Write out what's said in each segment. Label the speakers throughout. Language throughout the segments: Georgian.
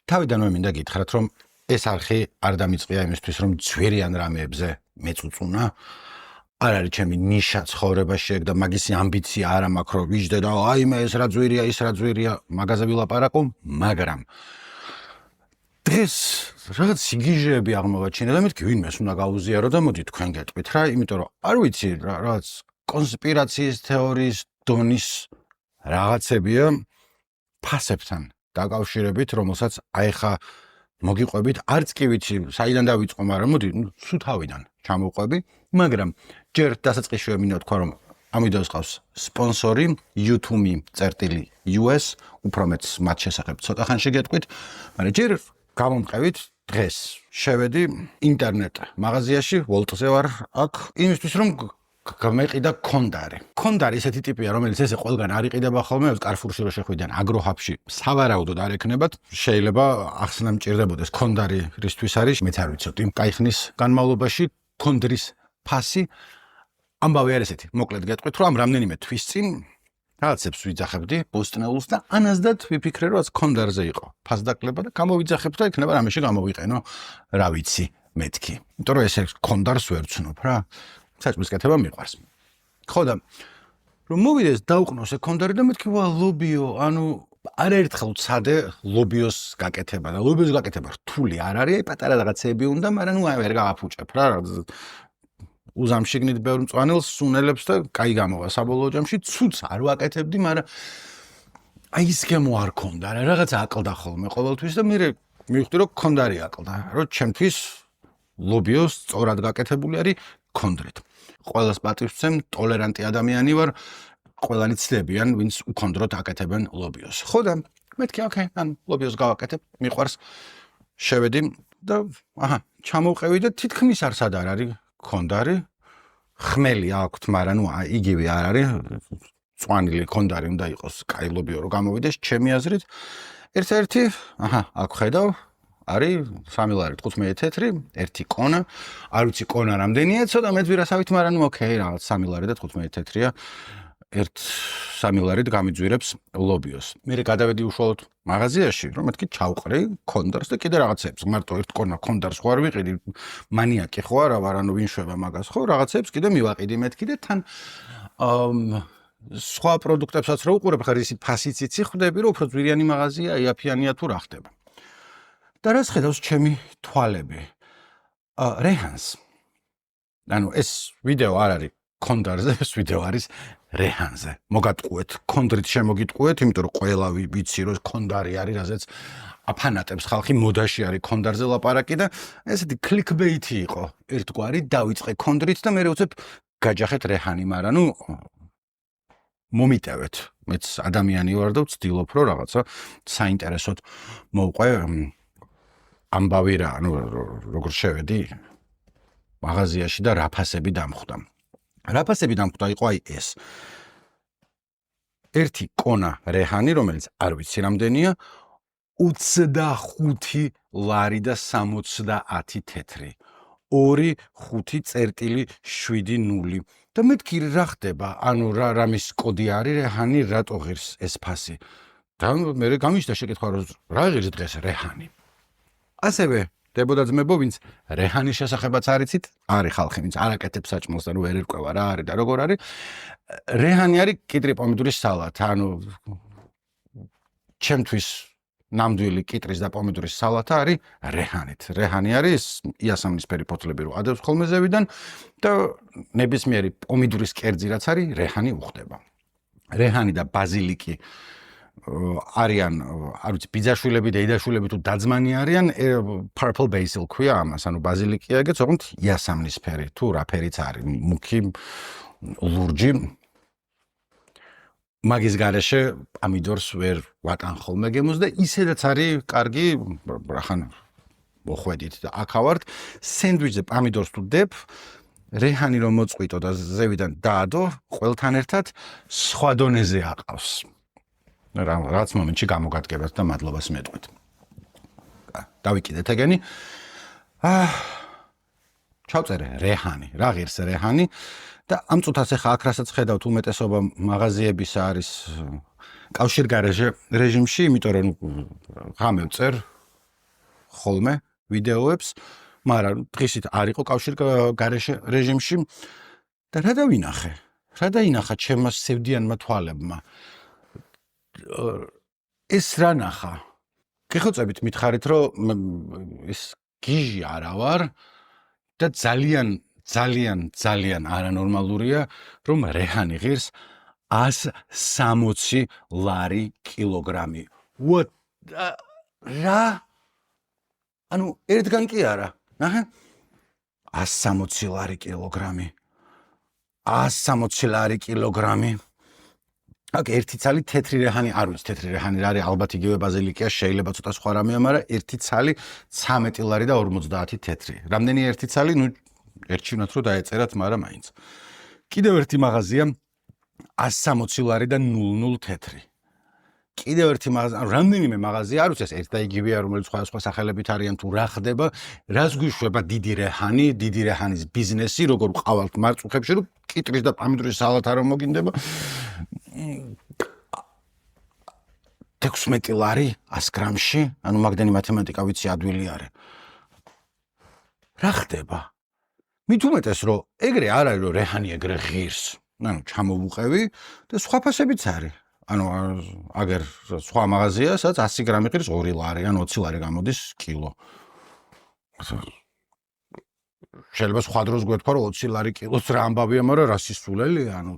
Speaker 1: თავიდანვე მინდა გითხრათ, რომ ეს არხი არ დამიწყია იმისთვის, რომ ძვირიან რამეებზე მეწუწუნა. არ არის ჩემი ნიშა ცხოვრებაში და მაგისი ამბიცია არა მაქვს, რომ ვიждე და აი მე ეს რა ძვირია, ის რა ძვირია, მაგაზე ვილაპარაკო, მაგრამ დღეს რაღაც სიგიჟეები აღმოვაჩინე და მეთქი ვინმეს უნდა გაუზიარო და მოდი თქვენ გეტყვით რა, იმიტომ რომ არ ვიცი რაღაც კონსპირაციის თეორიის დონის რაღაცებია ფასებთან დაკავშირებით, რომელსაც აი ხა მოგიყვებით, არც კი ვიცი საიდან დავიწყო, მაგრამ მოდი სუთავიდან ჩამოვყვები, მაგრამ ჯერ დასაწყისშივე მინდა თქვა, რომ ამ ვიდეოს ყავს სპონსორი YouTube.us, უფრო მეც მათ შესახებ ცოტა ხანში გეტყვით, მაგრამ ჯერ გამომყევით დღეს შევედი ინტერნეტ მაღაზიაში, Wolt-ზე ვარ აქ, იმისთვის რომ გამეყიდა კონდარი. კონდარი ესეთი ტიპია, რომელიც ესე ყველგან არ იყიდება ხოლმე, Carrefour-ში რო შეხვიდიან, აგროჰაბში სავარაუდოდ არ ექნებათ, შეიძლება ახსნა მჭირდებოდეს კონდარი რისთვის არის, მეც არ ვიცოდი. კაიხნის განმავლობაში კონდრის ფასი ამბავი არის ესეთი. მოკლედ გეტყვით, რომ ამ რამდენიმე თვის წინ რაღაცებს ვიძახებდი ბოსტნეულს და ანაზდად ვიფიქრე, რომ რაც კონდარზე იყო ფასდაკლება და გამოვიძახებ და იქნება რამეში გამოვიყენო, რა ვიცი, მეთქი. იმიტომ რომ ესე კონდარს ვერ ვცნობ რა. საჭმის კეთება მიყვარს. ხო და რომ მოვიდეს დაუყნოს ეს კონდარი და მეთქი ვა ლობიო, ანუ არაერთხელ ვცადე ლობიოს გაკეთება და ლობიოს გაკეთება რთული არ არის, აი პატარა რაღაცები უნდა, მაგრამ ნუ აი ვერ გავაფუჭებ რა. უზამშიგნით ბევრ მწვანელს სუნელებს და კაი გამოვა საბოლოო ჯამში, ცუდს არ ვაკეთებდი, მაგრამ აი ის გემო არ ქონდა რა, რაღაც აკლდა ხოლმე ყოველთვის და მე მივხვდი რომ კონდარი აკლდა, რომ ჩემთვის ლობიოს სწორად გაკეთებული არის კონდრით. ყველას პატივს ვცემ, ტოლერანტი ადამიანი ვარ, ყველანი ცდებიან, ვინც უკონდროთ აკეთებენ ლობიოს. ხო და მეთქი, ოკეი, ან ლობიოს გავაკეთებ, მიყვარს. შევედი და აჰა, ჩამოვყევი და თითქმის არ სად არ არის კონდარი. ხმელი აქვთ, მაგრამ ნუ იგივე არ არის. წვანილი კონდარი უნდა იყოს, კაი ლობიო რომ გამოვიდეს, ჩემი აზრით. ერთ-ერთი, აჰა, აქ ხედავ არის 3 ლარი 15 თეთრი, ერთი კონა, არ ვიცი კონა რამდენია, ცოტა მეძვირასავით, მაგრამ ნუ ოკეი, რაღაც 3 ლარი და 15 თეთრია. 3 ლარით გამიძვირებს ლობიოს. მე გადავედი უშუალოდ მაღაზიაში, რომ მეთქი ჩავყრი კონდარს და კიდე რაღაცებს. მარტო ერთ კონა კონდარს ხო არ ვიყიდი, მანიაკი ხო არა ვარ, ანუ ვინ შვება მაგას, ხო, რაღაცებს კიდე მივაყიდი მეთქი და თან სხვა პროდუქტებსაც რო უყურებ, ხარ ისი ფასიც იცი, ხვდები რომ უფრო ძვირიანი მაღაზია, იაფიანია თუ რა ხდება. და რას ხედავს ჩემი თვალები? რეჰანს. ანუ ეს ვიდეო არ არის კონდარზე, ეს ვიდეო არის რეჰანზე. მოგატყუეთ, კონდრით შემოგიტყუეთ, იმიტომ რომ ყველა ვიცი რომ კონდარი არის, რაზეც აფანატებს ხალხი, მოდაში არის კონდარზე ლაპარაკი და ესეთი კლიკბეითი იყო. ერთგვარი დავიწყე კონდრით და მე ვუწებ გაჯახეთ რეჰანი, მაგრამ ნუ მომიტევეთ. მეც ადამიანი ვარ და ვცდილობ რომ რაღაცა საინტერესოდ მოვყვე ამბავი რა, ანუ როგორ შევედი მაღაზიაში და რაფასები დამხვდა. რაფასები დამხვდა იყო აი ეს. ერთი კონა რეჰანი, რომელიც არ ვიცი რამდენია, 25 ლარი და 70 თეთრი. 2.5.7.0 და მეთქი რა ხდება, ანუ რამის კოდი არის რეჰანი, რატო ღირს ეს ფასი. და მე გამიშდა შეკითხვა, რომ რა ღირს დღეს რეჰანი. ასევე დებოდა ძმებო, ვინც რეჰანის შესახებაც არ იცით, არის ხალხი, ვინც არ აკეთებს საჭმელს და ნუ ვერ ერკვევა რა არის და როგორ არის. რეჰანი არის კიტრი პომიდორის სალათა, ანუ ჩემთვის ნამდვილი კიტრის და პომიდორის სალათა არის რეჰანით. რეჰანი არის იასამნისფერი ფოთლები რო ადევს ხოლმე ზევიდან და ნებისმიერი პომიდურის კერძი რაც არის, რეჰანი უხდება. რეჰანი და ბაზილიკი არიან, არ ვიცი, ბიძაშვილები და იდაშვილები თუ დაძმანი არიან, purple basil ქვია ამას, ანუ ბაზილიკია ეგეც, ოღონდ იასამნისფერი, თუ რა ფერიც არის, მუქი, ლურჯი. მაგის გარეშე პომიდორს ვერ ვატან ხოლმე გემოს და ისედაც არის კარგი, რახან მოხვედით და აქავართ, სენდვიჩზე პომიდორს თუ დებ, რეჰანი რომ მოწყვიტო და ზევიდან დაადო, ყველთან ერთად სხვა დონეზე აყავს. რაც მომენტში გამოგადგებათ და მადლობას მეტყვით. დავიკიდეთ ეგენი. ჩავწერე რეჰანი, რა ღირს რეჰანი და ამ წუთას ახლა აქ რასაც ხედავთ უმეტესობა მაღაზიების არის კავშირგარეშე რეჟიმში, იმიტომ რომ ღამე ვწერ ხოლმე ვიდეოებს, მაგრამ დღისით არ იყო კავშირგარეშე რეჟიმში და რა დავინახე? რა დაინახა ჩემმა სევდიანმა თვალებმა? ეს რა ნახა? გეხოცებით მითხარით, რომ ეს გიჟი არა ვარ და ძალიან არანორმალურია, რომ რეჰანი ღირს 160 ლარი კილოგრამი. What? რა? ანუ ერთგან კი არა. ნახე? 160 ლარი კილოგრამი. 160 ლარი კილოგრამი. აქ ერთი ცალი თეთრი რეჰანი არ ვიცი თეთრი რეჰანი რა არის ალბათ იგივე ბაზილიკია შეიძლება ცოტა სხვა რამეა მაგრამ ერთი ცალი 13 ლარი და 50 თეთრი რამდენი ერთი ცალი ნუ ერჩივნათ რომ დაეწერათ მაგრამ მაინც კიდევ ერთი მაღაზია 160 ლარი და 00 თეთრი კიდევ ერთი მაღაზია რამდენიმე მაღაზია არ ვიცი ეს ერთ და იგივეა რომელიც სხვა სახელებით არიან თუ რა ხდება რას გვიშვება დიდი რეჰანის ბიზნესი როგორ ყავალთ მარწუხებში რომ კიტრის და პამიდორის სალათა რომ მოგინდება 16 ლარი 100 გრამში, ანუ მაგდენი მათემატიკა ვიცი ადვილი არის. რა ხდება? მით უმეტეს რომ ეგრე არ არის რომ რეჰანი ეგრე ღირს. ანუ ჩამოვუყევი და სხვა ფასებიც არის. ანუ აგერ სხვა მაღაზია, სადაც 100 გრამი ღირს 2 ლარი, ან 20 ლარი გამოდის კილო. შეიძლება სხვა დროს გვეთქვა რომ 20 ლარი კილოც რა ამბავია, მაგრამ რა სისულელია, ანუ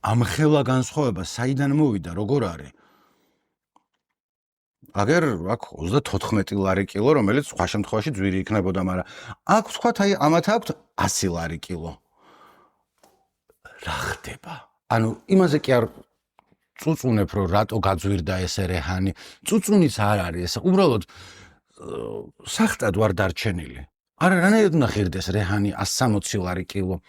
Speaker 1: ამხელა განსხვავება საიდან მოვიდა, როგორ არის? აგერ აქ 34 ლარი კილო, რომელიც სხვა შემთხვევაში ძვირი იქნებოდა, მაგრამ აქ ვთქვათ, აი ამათ აქვთ 100 ლარი კილო. რა ხდება? ანუ იმაზე კი არ წუწუნებ, რომ რატო გაძვირდა ესე რეჰანი. წუწუნიც არ არის ეს. უბრალოდ სახტად ვარ დარჩენილი. არა, რანაირად უნდა ხირდეს რეჰანი 160 ლარი კილო.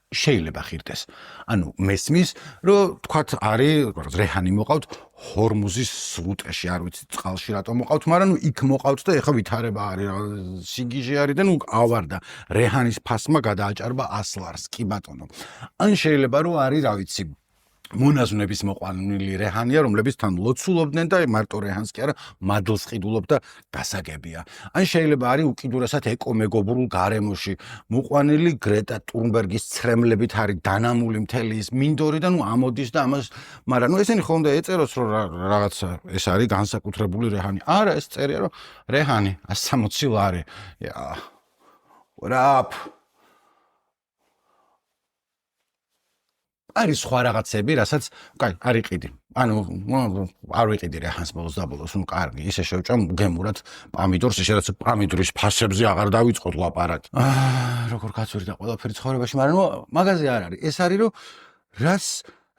Speaker 1: შეიძლება ხირდეს. ანუ მესმის, რომ თქვათ არის რეჰანი მოყავთ ჰორმუზის სრუტეში, არ ვიცი წყალში რატომ მოყავთ, მაგრამ ნუ იქ მოყავთ და ეხა ვითარება არის, სიგიჟე არის და ნუ ავარდა რეჰანის ფასმა გადააჭარბა 100 ლარს, კი ბატონო. ან შეიძლება რომ არის, რა ვიცი, მონაზვნების მოყვანილი რეჰანია, რომლებიც თან ლოცულობდნენ და მარტო რეჰანს კი არა, მადლს ყიდულობ და გასაგებია. ან შეიძლება არის უკიდურესად ეკომეგობრულ გარემოში მოყვანილი გრეტა ტუნბერგის ცრემლებით არის დანამული მთელი ის მინდორი და ნუ ამოდის და ამას, მაგრამ ნუ ესენი ხომ და ეწეროს რომ რაღაცა ეს არის განსაკუთრებული რეჰანი. არა, ეს წერია რომ რეჰანი 160 ლარი. What up? არის სხვა რაღაცები, რასაც, კაი, არ იყიდი. ანუ არ ვიყიდი რეჰანს ბოლოს და ბოლოს, ნუ კარგი, ისე შევჭამ გემურად პამიდორს, ისე რაც პამიდორის ფასებზე აღარ დავიწყოთ ლაპარაკი. როგორ გაწვირდა ყველაფერი ცხოვრებაში, მაგრამ ნუ მაღაზია არ არის. ეს არის რომ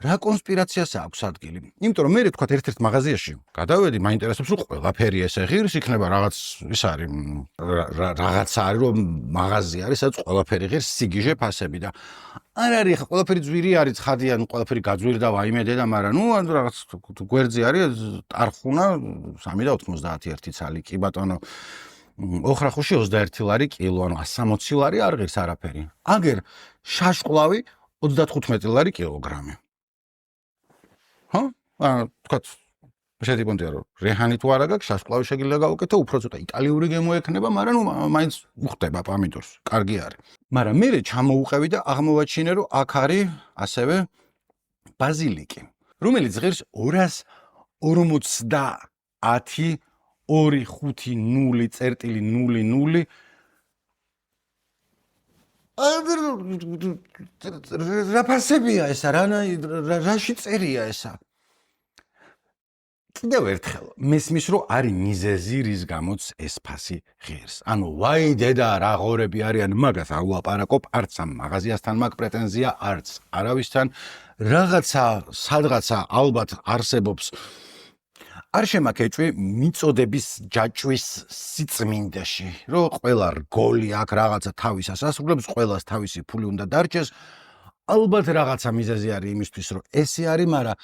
Speaker 1: რა კონსპირაციას აქვს ადგილი. იმიტომ რომ მე თქვათ ერთ-ერთ მაღაზიაში გადავედი, მაინტერესებს რომ ყველაფერი ესე ღირს იქნება რაღაც ის არის რაღაცა არის რომ მაღაზია არის, სადაც ყველაფერი ღირს სიგიჟე ფასები და არ არის ხა ყველაფერი ძვირი არის ცხადია, ნუ ყველაფერი გაძვირდა ვაიმედე და მაგრამ ნუ ანუ რაღაც გვერდზე არის ტარხუნა 3 და 91 ცალი, კი ბატონო. ოხრახუში 21 ლარი კილო, ანუ 160 ლარი არ ღირს არაფერი. აგერ შაშყლავი 35 ლარი კილოგრამი. ხო? თქვათ შედი პონტია რომ რეჰანი თუ არა გაქვს, შაშყლავი შეგიძლია გავუკეთო, უფრო ცოტა იტალიური გემო ექნება, მაგრამ ნუ მაინც უხდება პამიდორს, კარგი არის. მაგრამ მე ჩამოუყევი და აღმოვაჩინე რომ აქ არის ასევე ბაზილიკი, რომელიც ღირს 250.250.00 რა ფასებია ესა, რაში წერია ესა? კიდევ ერთხელ, მესმის რომ არის მიზეზი, რის გამოც ეს ფასი ღირს. ანუ ვაი დედა რა ღორები არიან, მაგას არ ვლაპარაკობ, არც ამ მაღაზიასთან მაქვს პრეტენზია, არც არავისთან. რაღაცა, სადღაცა ალბათ არსებობს არ შემაქეჭვი მიწოდების ჯაჭვის სიწმინდეში, რომ ყველა რგოლი აქ რაღაცა თავისას ასრულებს, ყველას თავისი ფული უნდა დარჩეს. ალბათ რაღაცა მიზეზი არის იმისთვის, რომ ესე არის, მაგრამ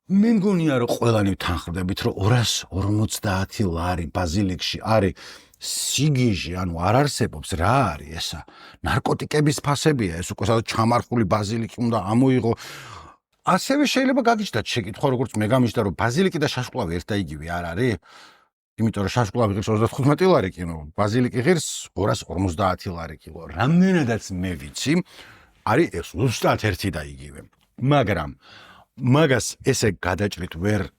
Speaker 1: მე მგონია რომ ყველანი თანხმდებით, რომ 250 ლარი ბაზილიკში არის სიგიჟე, ანუ არ არსებობს რა არის ესა. ნარკოტიკების ფასებია ეს უკვე სადაც ჩამარხული ბაზილიკი უნდა ამოიღო. ასევე შეიძლება გაგიჩნდათ შეკითხვა, როგორც მე გამიჩნდა, რომ ბაზილიკი და შაშყლავი ერთ და იგივე არ არის? იმიტომ რომ შაშკულავი ღირს 35 ლარი კილო, ბაზილიკი ღირს 250 ლარი კილო. რამდენადაც მე ვიცი, არის ეს ზუსტად ერთი და იგივე. მაგრამ მაგას ესე გადაჭრით ვერ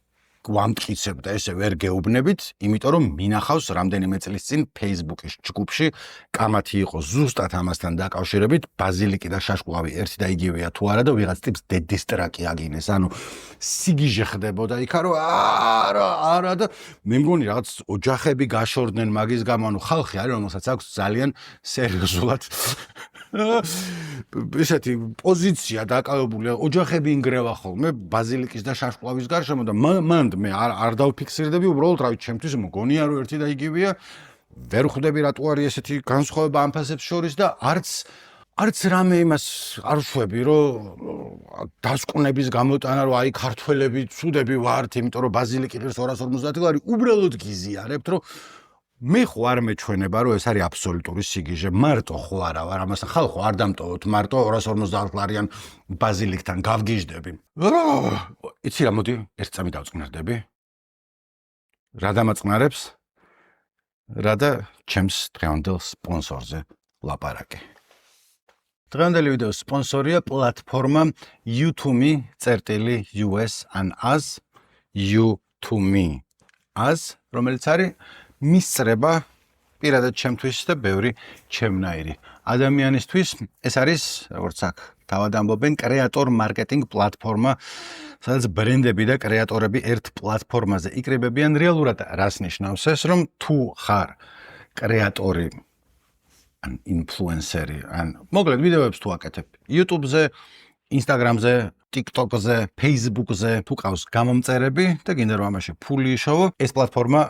Speaker 1: გვამტკიცებ და ესე ვერ გეუბნებით, იმიტომ რომ მინახავს რამდენიმე წლის წინ Facebook-ის ჯგუფში კამათი იყო ზუსტად ამასთან დაკავშირებით, ბაზილიკი და შაშკულავი ერთი და იგივეა თუ არა და ვიღაც ტიპს დედისტრაკი აგინეს. ანუ სიგიჟე ხდებოდა იქა რომ არა და მე მგონი რაღაც ოჯახები გაშორდნენ მაგის გამო, ანუ ხალხი არის რომელსაც აქვს ძალიან სერიოზულად ესეთი პოზიცია დაკავებული, ოჯახები ინგრევა ხოლმე ბაზილიკის და შაშკულავის გარშემო და მანდ მე არ დავფიქსირდები უბრალოდ რა ვიცი ჩემთვის მგონია რომ ერთი და იგივეა ვერ ხვდები რატო არის ესეთი განსხვავება ამ ფასებს შორის და არც რამე იმას არ ვშვები რომ დასკვნების გამოტანა რომ აი ქართველები ცუდები ვართ იმიტომ რომ ბაზილიკი ღირს 250 ლარი უბრალოდ გიზიარებთ რომ მე ხო არ მეჩვენება რომ ეს არის აბსოლუტური სიგიჟე მარტო ხო არა ვარ ამასთან ხალხო არ დამტოვოთ მარტო 250 ლარიან ბაზილიკთან გავგიჟდები იცი რა მოდი ერთ წამი დავწყნარდები რა დამაწყნარებს რა და ჩემს დღევანდელ სპონსორზე ლაპარაკი დღევანდელი ვიდეოს სპონსორია პლატფორმა U2Me.us ან as U2Me as რომელიც არის მისწრება პირადად ჩემთვის და ბევრი ჩემნაირი ადამიანისთვის ეს არის როგორც აქ თავად ამბობენ კრეატორ მარკეტინგ პლატფორმა სადაც ბრენდები და კრეატორები ერთ პლატფორმაზე იკრიბებიან რეალურად რას ნიშნავს ეს რომ თუ ხარ კრეატორი ან ინფლუენსერი ან მოკლედ ვიდეოებს თუ აკეთებ YouTube-ზე Instagram-ზე TikTok-ზე Facebook-ზე თუ ყავს გამომწერები და გინდა რომ ამაში ფული იშოვო ეს პლატფორმა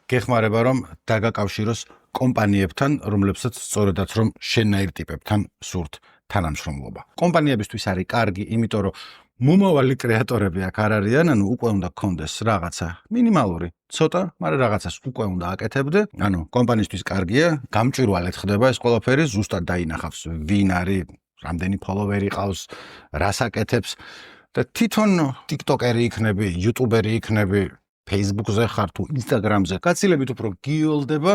Speaker 1: გეხმარება რომ დაგაკავშიროს კომპანიებთან, რომლებსაც სწორედაც რომ შენაირ ტიპებთან სურთ თანამშრომლობა. კომპანიებისთვის არის კარგი, იმიტომ რომ მომავალი კრეატორები აქ არ არიან, ანუ უკვე უნდა გქონდეს რაღაცა მინიმალური, ცოტა, მაგრამ რაღაცას უკვე უნდა აკეთებდე. ანუ კომპანიისთვის კარგია, გამჭვირვალედ ხდება ეს ყველაფერი, ზუსტად დაინახავს ვინ არის, რამდენი ფოლოვერი ყავს, რას აკეთებს და თვითონ TikTok-ერი იქნები, YouTube-ერი იქნები Facebook-ზე ხარ თუ Instagram-ზე გაცილებით უფრო გიოლდება,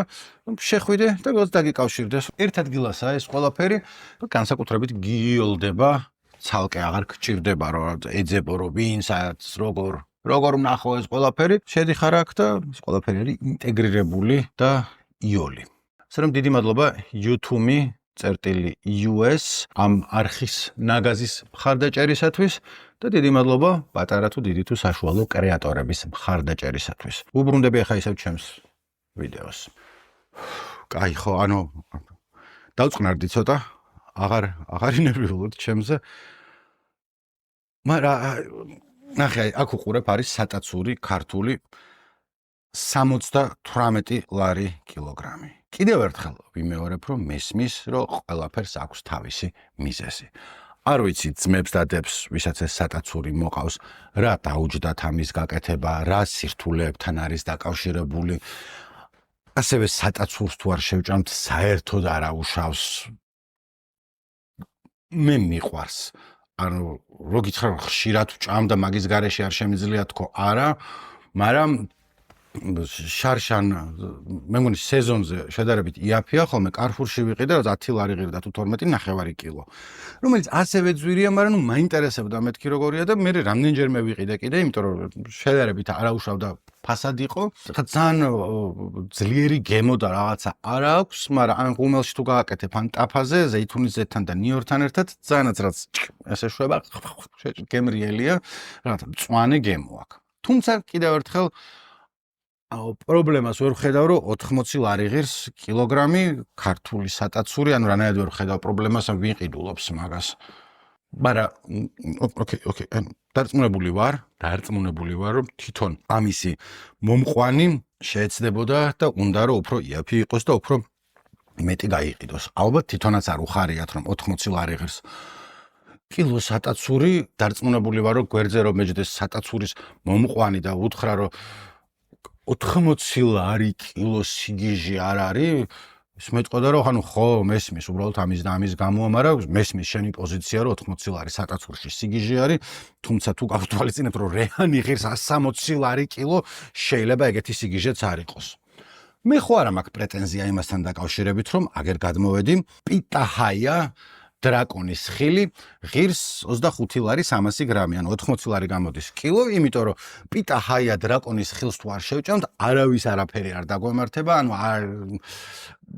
Speaker 1: შეხვიდე და ვიღაც დაგიკავშირდეს. ერთ ადგილასაა ეს ყველაფერი, განსაკუთრებით გიოლდება, ცალკე აღარ გჭირდება რომ ეძებო რომ ვინსაც როგორ ვნახო ეს ყველაფერი. შედიხარ აქ და ეს ყველაფერი არის ინტეგრირებული და იოლი. ასე რომ დიდი მადლობა U2Me.us ამ არხის ნაგაზის მხარდაჭერისათვის და დიდი მადლობა პატარა თუ დიდი თუ საშუალო კრეატორების მხარდაჭერისათვის. უბრუნდები ახლა ისევ ჩემს ვიდეოს. კაი ხო, ანუ დავწყნარდი ცოტა, აღარ ინერვიულობთ ჩემზე. მაგრამ ნახე, აქ უყურებ არის სატაცური ქართული 78 ლარი კილოგრამი. კიდევ ერთხელ ვიმეორებ, რომ მესმის, რომ ყველაფერს აქვს თავისი მიზეზი. არ ვიცი ძმებს და დებს, ვისაც ეს სატაცური მოყავს, რა დაუჯდათ ამის გაკეთება, რა სირთულეებთან არის დაკავშირებული. ასევე სატაცურს თუ არ შევჭამთ, საერთოდ არ აუშავს. მე მიყვარს. ანუ რო გითხრა ხშირად ვჭამ და მაგის გარეშე არ შემიძლია თქო, არა, მაგრამ შარშან მე მგონი სეზონზე შედარებით იაფია ხოლმე კარფურში ვიყიდე და 10 ლარი ღირდა თუ 12.5 კილო რომელიც ასევე ძვირია მაგრამ ნუ მაინტერესებდა მეთქი როგორია და მე რამდენჯერმე ვიყიდე კიდე იმიტომ რომ შედარებით არაუშავდა ფასად იყო ხა ძალიან ძლიერი გემო და რაღაცა არ აქვს მაგრამ ან ღუმელში თუ გააკეთებ ან ტაფაზე ზეითუნის ზეთთან და ნიორთან ერთად ძალიანაც რაც ესე შვება გემრიელია რაღაცა მწვანე გემო აქვს თუმცა კიდევ ერთხელ პრობლემას ვერ ვხედავ რომ 80 ლარი ღირს კილოგრამი ქართული სატაცური ანუ რანაირად ვერ ვხედავ პრობლემას ან ვიყიდულობს მაგას მაგრამ ოკეი დარწმუნებული ვარ რომ თვითონ ამისი მომყვანი შეეცდებოდა და უნდა რომ უფრო იაფი იყოს და უფრო მეტი გაიყიდოს ალბათ თვითონაც არ უხარიათ რომ 80 ლარი ღირს კილო სატაცური დარწმუნებული ვარ რომ გვერდზე რომ მეჯდეს სატაცურის მომყვანი და უთხრა რომ 80 ლარი კილო სიგიჟი არ არის ის მეტყოდა რომ ხანუ ხო მესმის უბრალოდ ამის და ამის გამოა, მაგრამ მესმის შენი პოზიცია რომ 80 ლარი სატაცურში სიგიჟე არის, თუმცა თუ გავთვალისწინებთ რომ რეანი ღირს 160 ლარი კილო, შეიძლება ეგეთი სიგიჟეც არ იყოს. მე ხო არა მაქვს პრეტენზია იმასთან დაკავშირებით, რომ აგერ გადმოვედი, პიტაჰაია დრაკონის ხილი ღირს 25 ლარი 300 გრამი, ანუ 80 ლარი გამოდის კილო, იმიტომ რომ პიტაჰაია დრაკონის ხილს თუ არ შევჭამთ, არავის არაფერი არ დაგვემართება, ანუ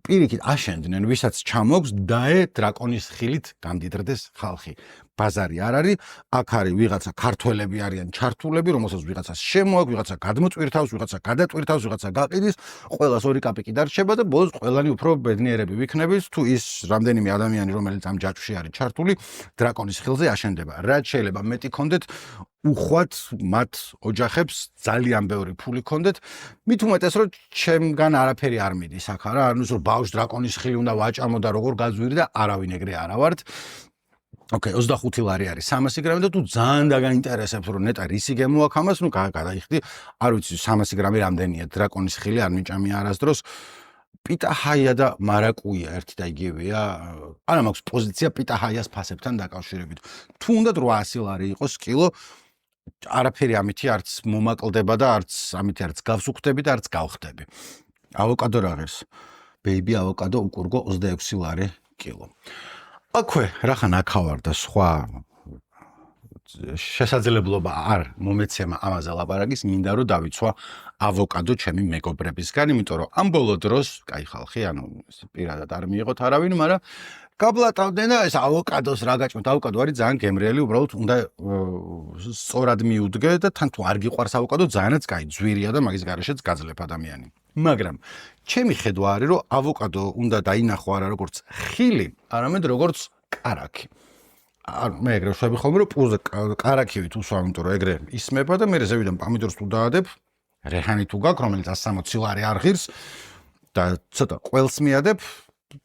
Speaker 1: პირიქით აშენდნენ, ვისაც ჩამოგვს დაე დრაკონის ხილით გამდიდრდეს ხალხი. ბაზარი არ არის, აქ არის ვიღაცა ქართველები არიან ჩართულები, რომელსაც ვიღაცა შემოაქვს, ვიღაცა გადმოწვირთავს, ვიღაცა გადატვირთავს, ვიღაცა გაყიდის, ყველას 2 კაპიკი დარჩება და ბოლოს ყველანი უფრო ბედნიერები ვიქნებით, თუ ის რამდენიმე ადამიანი, რომელიც ამ ჯაჭვში არის ჩართული, დრაკონის ხილზე აშენდება. რაც შეიძლება მეტი კონდეთ, უხვად მათ ოჯახებს ძალიან ბევრი ფული კონდეთ, მით უმეტეს რომ ჩემგან არაფერი არ მიდის აქ არა, ანუ რომ ბავშვ დრაკონის ხილი უნდა ვაჭამო და როგორ გაძვირი და არავინ ეგრე არა ვართ. ოკეი, 25 ლარი არის 300 გრამი და თუ ძალიან დაგაინტერესებს რომ ნეტა რისი გემოაქვს ამას, ნუ გადაიხდი, არ ვიცი 300 გრამი რამდენია, დრაკონის ხილი არ მიჭამია არასდროს. პიტაჰაია და მარაკუია ერთი და იგივეა. არა მაქვს პოზიცია პიტაჰაიას ფასებთან დაკავშირებით. თუ უნდა 800 ლარი იყოს კილო, არაფერი ამითი არც მომაკლდება და არც ამითი არც გავსუხდები და არც გავხდები. ავოკადო რა ღირს? ბეიბი ავოკადო უკურგო 26 ლარი კილო. აქვე რახან აქავარ და სხვა შესაძლებლობა არ მომეცემა ამაზე ლაპარაკის, მინდა რომ დავიცვა ავოკადო ჩემი მეგობრებისგან, იმიტომ რომ ამ ბოლო დროს, კაი ხალხი, ანუ პირადად არ მიიღოთ არავინ, მაგრამ გაბლატავდნენ და ეს ავოკადოს რა გაჭმოთ, ავოკადო არის ძალიან გემრიელი, უბრალოდ უნდა სწორად მიუდგე და თან თუ არ გიყვარს ავოკადო, ძალიანაც კაი ძვირია და მაგის გარეშეც გაძლებ ადამიანი. მაგრამ ჩემი ხედვა არის, რომ ავოკადო უნდა დაინახო არა როგორც ხილი, არამედ როგორც კარაქი. მე ეგრე ვშვები ხოლმე, რომ პუზე კარაქივით უსვამ, იმიტომ რომ ეგრე ისმება და მე ზევიდან პომიდორს თუ დაადებ, რეჰანი თუ გაქვს, რომელიც 160 ლარი არ ღირს და ცოტა ყველს მიადებ,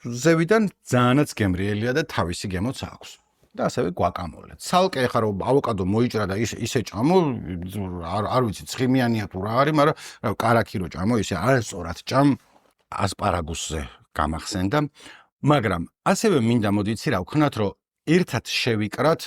Speaker 1: ზევიდან ძალიანაც გემრიელია და თავისი გემოც აქვს. და ასევე გვაკამოლე. ცალკე ახლა რომ ავოკადო მოიჭრა და ისე ჭამო, არ ვიცი ცხიმიანია თუ რა არის, მაგრამ რა კარაქი რო ჭამო, ისე არასწორად ჭამ ასპარაგუსზე გამახსენდა. მაგრამ ასევე მინდა მოდიცი რა ვქნათ, რომ ერთად შევიკრათ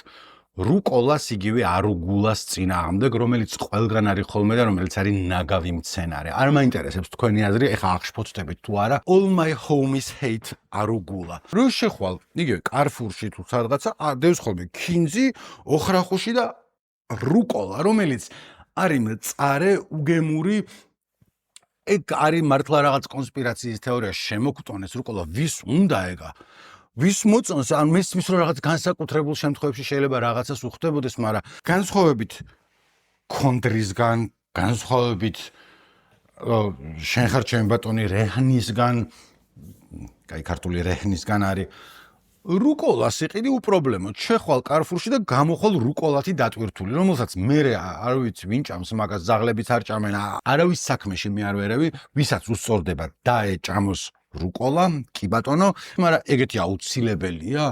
Speaker 1: რუკოლას იგივე არუგულას წინააღმდეგ, რომელიც ყველგან არის ხოლმე და რომელიც არის ნაგავი მცენარე. არ მაინტერესებს თქვენი აზრი, ეხა აღშფოთდებით თუ არა. All my homies hate არუგულა. რო შეხვალ, იგივე კარფურში თუ სადღაცა, დევს ხოლმე ქინძი, ოხრახუში და რუკოლა, რომელიც არის მწარე, უგემური. ეგ არის მართლა რაღაც კონსპირაციის თეორია შემოგვტონეს რუკოლა ვის უნდა ეგა? ვის მოწონს, ან მესმის რომ რაღაც განსაკუთრებულ შემთხვევებში შეიძლება რაღაცას უხდებოდეს, მაგრამ განსხვავებით კონდრისგან, განსხვავებით შენ ხარ ჩემი ბატონი რეჰნისგან, კაი ქართული რეჰნისგან არის რუკოლას იყიდი უპრობლემოდ. შეხვალ კარფურში და გამოხვალ რუკოლათი დატვირთული, რომელსაც მე არ ვიცი ვინ ჭამს მაგას, ზაღლებიც არ ჭამენ, არავის საქმეში მე არ ვერავი, ვისაც უსწორდება დაეჭამოს რუკოლა, კი ბატონო, მაგრამ ეგეთი აუცილებელია,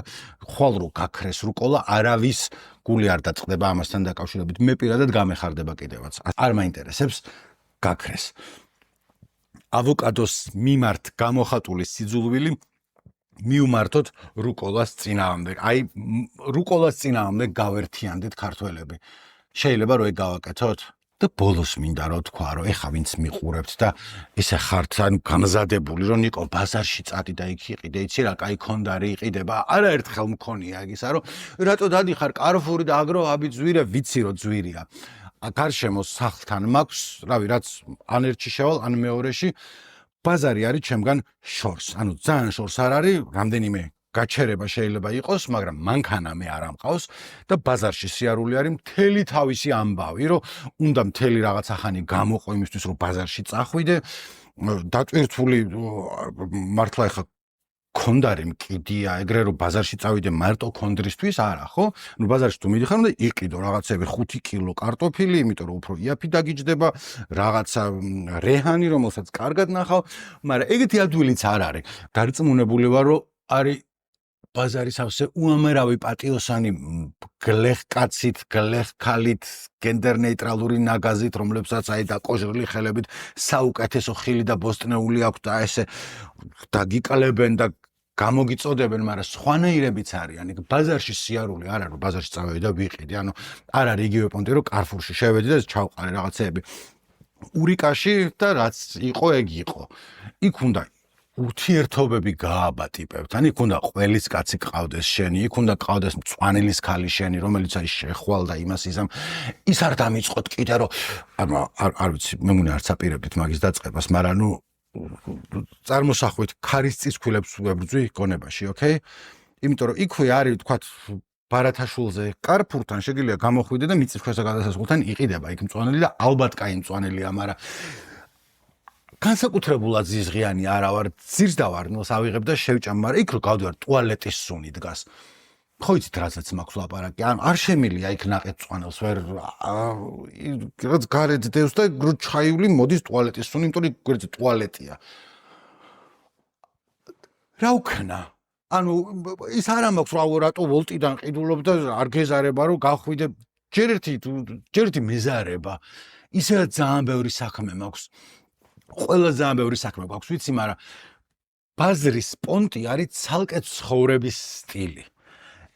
Speaker 1: ხვალ რო გაქრეს რუკოლა, არავის გული არ დაწყდება ამასთან დაკავშირებით. მე პირადად გამეხარდება კიდევაც. არ მაინტერესებს გაქრეს. ავოკადოს მიმართ გამოხატული სიძულვილი მიუმართოთ რუკოლას წინააღმდეგ. აი, რუკოლას წინააღმდეგ გავერთიანდეთ ქართველები. შეიძლება რომ ეგ გავაკეთოთ? და ბოლოს მინდა რომ თქვა, რომ ეხა ვინც მიყურებთ და ესე ხართ ანუ გამზადებული, რომ ნიკო ბაზარში წადი და იქ იყიდე, იცი რა, კაი ქონდარი იყიდება. არაერთხელ მქონია იგისა, რომ რატო დადიხარ კარფური და აგრო აბიძვირე, ვიცი რომ ძვირია. გარშემო სახლთან მაქვს, რავი, რაც ან ერთში შევალ, ან მეორეში ბაზარი არის ჩემგან შორს. ანუ ძალიან შორს არ არის, რამდენიმე გაჩერება შეიძლება იყოს, მაგრამ მანქანა მე არ ამყავს და ბაზარში სიარული არის მთელი თავისი ამბავი, რომ უნდა მთელი რაღაც ახანი გამოყო იმისთვის, რომ ბაზარში წახვიდე. დატვირთული მართლა ეხა ქონდარი მკიდია, ეგრე რომ ბაზარში წავიდე მარტო ქონდრისთვის არა, ხო? ნუ ბაზარში თუ მიდიხარ, უნდა იყიდო რაღაცები 5 კილო კარტოფილი, იმიტომ რომ უფრო იაფი დაგიჯდება, რაღაცა რეჰანი, რომელსაც კარგად ნახავ, მაგრამ ეგეთი ადვილიც არ არის. დარწმუნებული ვარ, რომ არის ბაზარის ავსე უამრავი პატიოსანი გლეხკაცით, გლეხქალით, გენდერ ნეიტრალური ნაგაზით, რომლებსაც აი და კოჟრილი ხელებით საუკეთესო ხილი და ბოსტნეული აქვს და ესე დაგიკლებენ და გამოგიწოდებენ, მაგრამ სხვანაირებიც არიან. იქ ბაზარში სიარული არ არის, ბაზარში წავედი და ვიყიდი. ანუ არ არის იგივე პონტი, რომ კარფურში შევედი და ჩავყარე რაღაცეები. ურიკაში და რაც იყო, ეგ იყო. იქ უნდა ურთიერთობები გააბატიპებთ. ან იქ უნდა ყველის კაცი ყავდეს შენი, იქ უნდა ყავდეს მწვანილის ქალი შენი, რომელიც აი შეხვალდა იმას ისამ. ის არ დამიწყოთ კიდე, რომ ანუ არ ვიცი, მე მგონი არც აპირებდით მაგის დაწყებას, მაგრამ ნუ წარმოსახვით ქარის წისქვილებს ვებრძვი გონებაში, ოკეი? იმიტომ რომ იქვე არის, თქვათ, ბარათაშულზე კარფურთან შეგიძლია გამოხვიდე და მიწისქვეშა გადასასვლელთან იყიდება იქ მწვანელი და ალბათ კაი მწვანელია, მაგრამ განსაკუთრებულად ზიზღიანი არა ვარ, ძირს დავარნილს ავიღებ და შევჭამ, მაგრამ იქ რო გავდივარ, ტუალეტის სუნი დგას. ხო იცით რასაც მაქვს ლაპარაკი, ან არ შემილია იქ ნაყედ მწვანელს, ვერ რაც გარეთ დევს და ჩაივლი მოდის ტუალეტის სუნი, იმიტომ რომ იქ გვერდზე ტუალეტია. რა ვქნა? ანუ ის არ მაქვს რატო ვოლტიდან ყიდულობ და არ გეზარება რომ გავხვიდე ჯერ ერთი მეზარება. ისედაც ძალიან ბევრი საქმე მაქვს. ყველა ძალიან ბევრი საქმე გვაქვს, ვიცი, მაგრამ ბაზრის პონტი არის ცალკე ცხოვრების სტილი.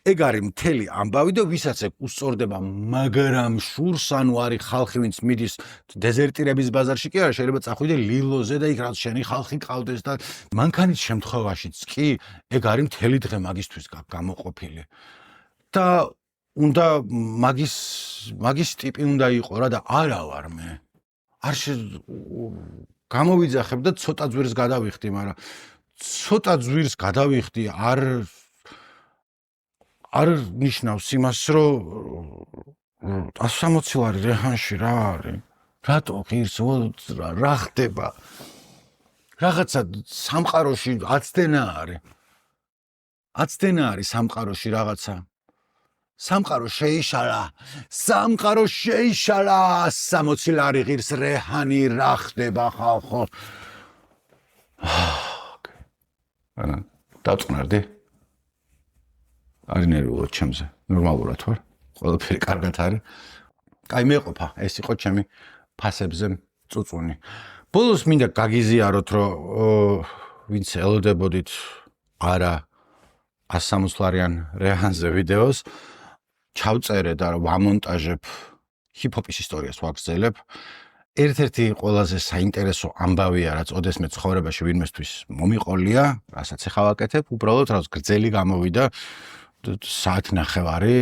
Speaker 1: ეგ არის მთელი ამბავი და ვისაც ეგ უსწორდება, მაგრამ შურს ანუ არის ხალხი, ვინც მიდის დეზერტირების ბაზარში კი არა, შეიძლება წახვიდე ლილოზე და იქ რაც შენი ხალხი ყავდეს და მანქანის შემთხვევაშიც კი ეგ არის მთელი დღე მაგისთვის გამოყოფილი. და უნდა მაგის ტიპი უნდა იყო რა და არა ვარ მე. არ გამოვიძახებ და ცოტა ძვირს გადავიხდი, მაგრამ ცოტა ძვირს გადავიხდი არ ნიშნავს იმას, რომ 160 ლარი რეჰანში რა არის? რატო ღირს რა ხდება? რაღაცა სამყაროში აცდენა არის. აცდენა არის სამყაროში რაღაცა. სამყარო შეიშალა. სამყარო შეიშალა. 160 ლარი ღირს რეჰანი რა ხდება ხალხო? ანა დაწნარდი. არის ნერვიულად ჩემზე. ნორმალურად ვარ. ყველაფერი კარგად არის. კაი მეყოფა, ეს იყო ჩემი ფასებზე წუწუნი. ბოლოს მინდა გაგიზიაროთ, რომ ვინც ელოდებოდით არა 160 ლარიან რეჰანზე ვიდეოს, ჩავწერე და ვამონტაჟებ ჰიპ-ჰოპის ისტორიას ვაგრძელებ. ერთ-ერთი ყველაზე საინტერესო ამბავია, რაც ოდესმე ცხოვრებაში ვინმესთვის მომიყოლია, რასაც ახლა ვაკეთებ, უბრალოდ რაც გრძელი გამოვიდა საათნახევარი,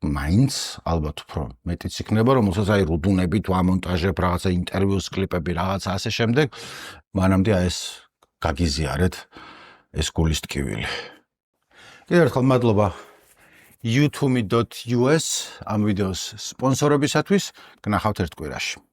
Speaker 1: მაინც ალბათ უფრო მეტიც იქნება, რომელსაც აი რუდუნებით ვამონტაჟებ, რაღაცა ინტერვიუს, კლიპები, რაღაცა ასე შემდეგ, მანამდე აი ეს გაგიზიარეთ ეს გულის ტკივილი. კიდევ ერთხელ მადლობა youtube.us ამ ვიდეოს სპონსორებისათვის, გნახავთ ერთ კვირაში.